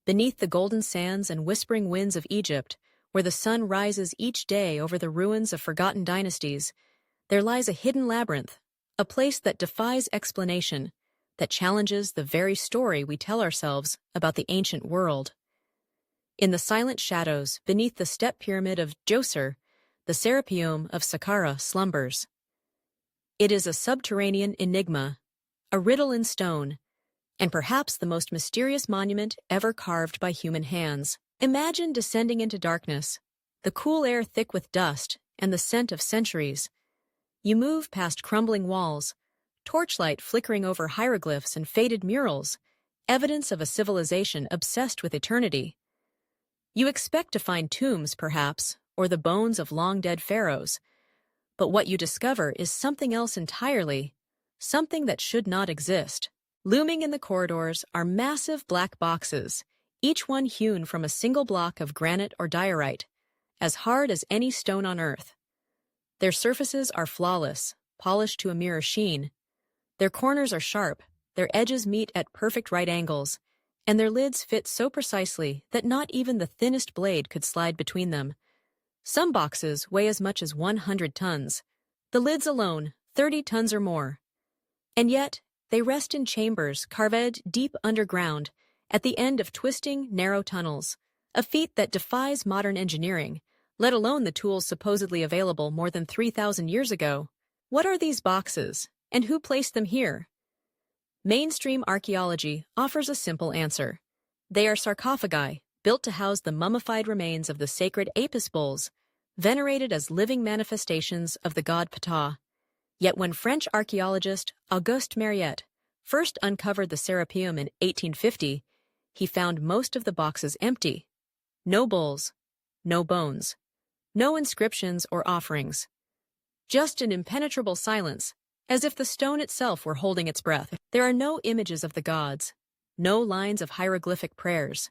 Beneath the golden sands and whispering winds of Egypt, where the sun rises each day over the ruins of forgotten dynasties, there lies a hidden labyrinth, a place that defies explanation, that challenges the very story we tell ourselves about the ancient world. In the silent shadows beneath the step pyramid of Djoser, the Serapeum of Saqqara slumbers. It is a subterranean enigma, a riddle in stone, and perhaps the most mysterious monument ever carved by human hands. Imagine descending into darkness, the cool air thick with dust and the scent of centuries. You move past crumbling walls, torchlight flickering over hieroglyphs and faded murals, evidence of a civilization obsessed with eternity. You expect to find tombs, perhaps, or the bones of long-dead pharaohs. But what you discover is something else entirely, something that should not exist. Looming in the corridors are massive black boxes, each one hewn from a single block of granite or diorite, as hard as any stone on earth. Their surfaces are flawless, polished to a mirror sheen. Their corners are sharp, their edges meet at perfect right angles, and their lids fit so precisely that not even the thinnest blade could slide between them. Some boxes weigh as much as 100 tons. The lids alone, 30 tons or more. And yet, they rest in chambers carved deep underground, at the end of twisting, narrow tunnels, a feat that defies modern engineering, let alone the tools supposedly available more than 3,000 years ago. What are these boxes, and who placed them here? Mainstream archaeology offers a simple answer. They are sarcophagi, built to house the mummified remains of the sacred Apis bulls, venerated as living manifestations of the god Ptah. Yet when French archaeologist Auguste Mariette first uncovered the Serapeum in 1850, he found most of the boxes empty. No bulls, no bones, no inscriptions or offerings. Just an impenetrable silence, as if the stone itself were holding its breath. There are no images of the gods, no lines of hieroglyphic prayers,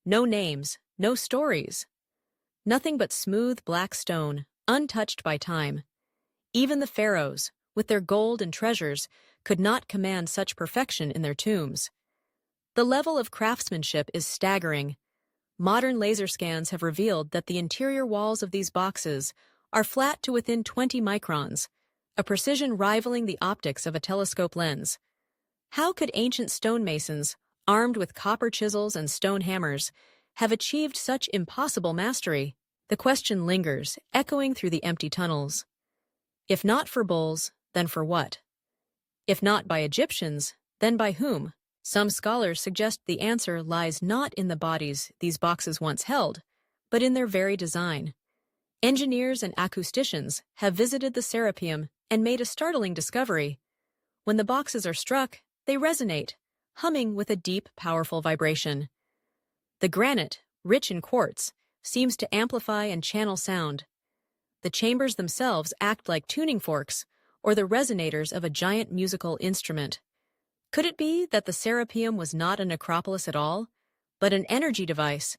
no names, no stories. Nothing but smooth black stone, untouched by time. Even the pharaohs, with their gold and treasures, could not command such perfection in their tombs. The level of craftsmanship is staggering. Modern laser scans have revealed that the interior walls of these boxes are flat to within 20 microns, a precision rivaling the optics of a telescope lens. How could ancient stonemasons, armed with copper chisels and stone hammers, have achieved such impossible mastery? The question lingers, echoing through the empty tunnels. If not for bulls, then for what? If not by Egyptians, then by whom? Some scholars suggest the answer lies not in the bodies these boxes once held, but in their very design. Engineers and acousticians have visited the Serapeum and made a startling discovery. When the boxes are struck, they resonate, humming with a deep, powerful vibration. The granite, rich in quartz, seems to amplify and channel sound. The chambers themselves act like tuning forks, or the resonators of a giant musical instrument. Could it be that the Serapeum was not a necropolis at all, but an energy device,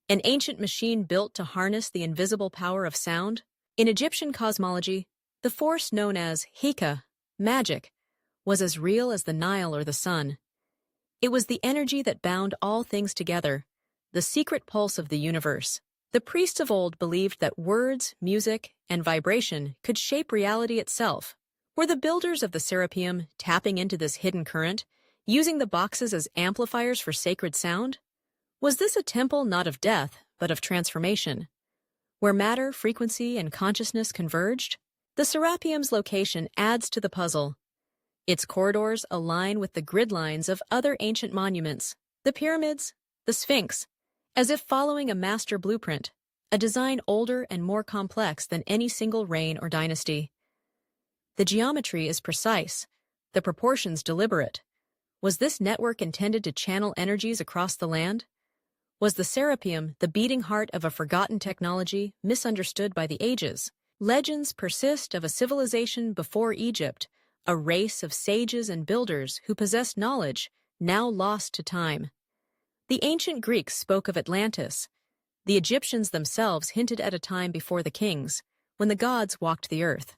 an ancient machine built to harness the invisible power of sound? In Egyptian cosmology, the force known as Hika, magic, was as real as the Nile or the sun. It was the energy that bound all things together, the secret pulse of the universe. The priests of old believed that words, music, and vibration could shape reality itself. Were the builders of the Serapeum tapping into this hidden current, using the boxes as amplifiers for sacred sound? Was this a temple not of death, but of transformation, where matter, frequency, and consciousness converged? The Serapeum's location adds to the puzzle. Its corridors align with the grid lines of other ancient monuments, the pyramids, the Sphinx, as if following a master blueprint, a design older and more complex than any single reign or dynasty. The geometry is precise, the proportions deliberate. Was this network intended to channel energies across the land? Was the Serapeum the beating heart of a forgotten technology misunderstood by the ages? Legends persist of a civilization before Egypt, a race of sages and builders who possessed knowledge, now lost to time. The ancient Greeks spoke of Atlantis. The Egyptians themselves hinted at a time before the kings, when the gods walked the earth.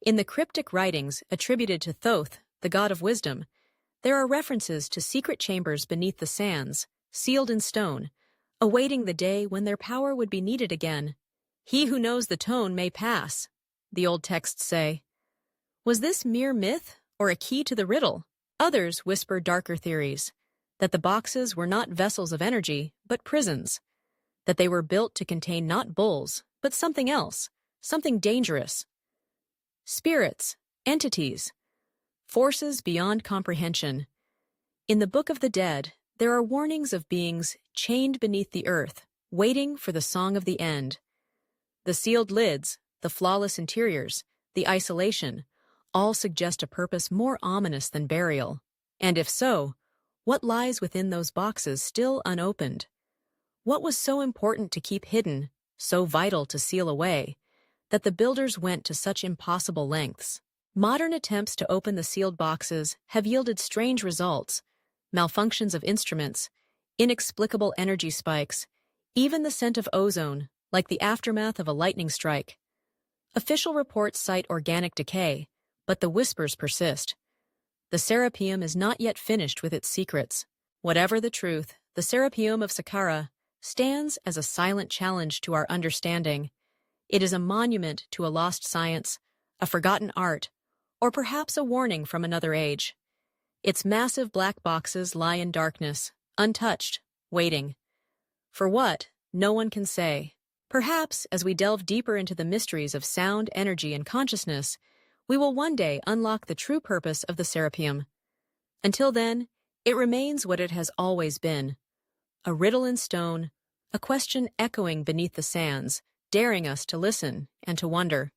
In the cryptic writings attributed to Thoth, the god of wisdom, there are references to secret chambers beneath the sands, sealed in stone, awaiting the day when their power would be needed again. He who knows the tone may pass, the old texts say. Was this mere myth or a key to the riddle? Others whisper darker theories, that the boxes were not vessels of energy, but prisons, that they were built to contain not bulls, but something else, something dangerous. Spirits, entities, forces beyond comprehension. In the Book of the Dead, there are warnings of beings chained beneath the earth, waiting for the song of the end. The sealed lids, the flawless interiors, the isolation, all suggest a purpose more ominous than burial. And if so, what lies within those boxes still unopened? What was so important to keep hidden, so vital to seal away, that the builders went to such impossible lengths? Modern attempts to open the sealed boxes have yielded strange results: malfunctions of instruments, inexplicable energy spikes, even the scent of ozone, like the aftermath of a lightning strike. Official reports cite organic decay, but the whispers persist. The Serapeum is not yet finished with its secrets. Whatever the truth, the Serapeum of Saqqara stands as a silent challenge to our understanding. It is a monument to a lost science, a forgotten art, or perhaps a warning from another age. Its massive black boxes lie in darkness, untouched, waiting. For what, no one can say. Perhaps, as we delve deeper into the mysteries of sound, energy, and consciousness, we will one day unlock the true purpose of the Serapeum. Until then, it remains what it has always been: a riddle in stone, a question echoing beneath the sands, daring us to listen and to wonder.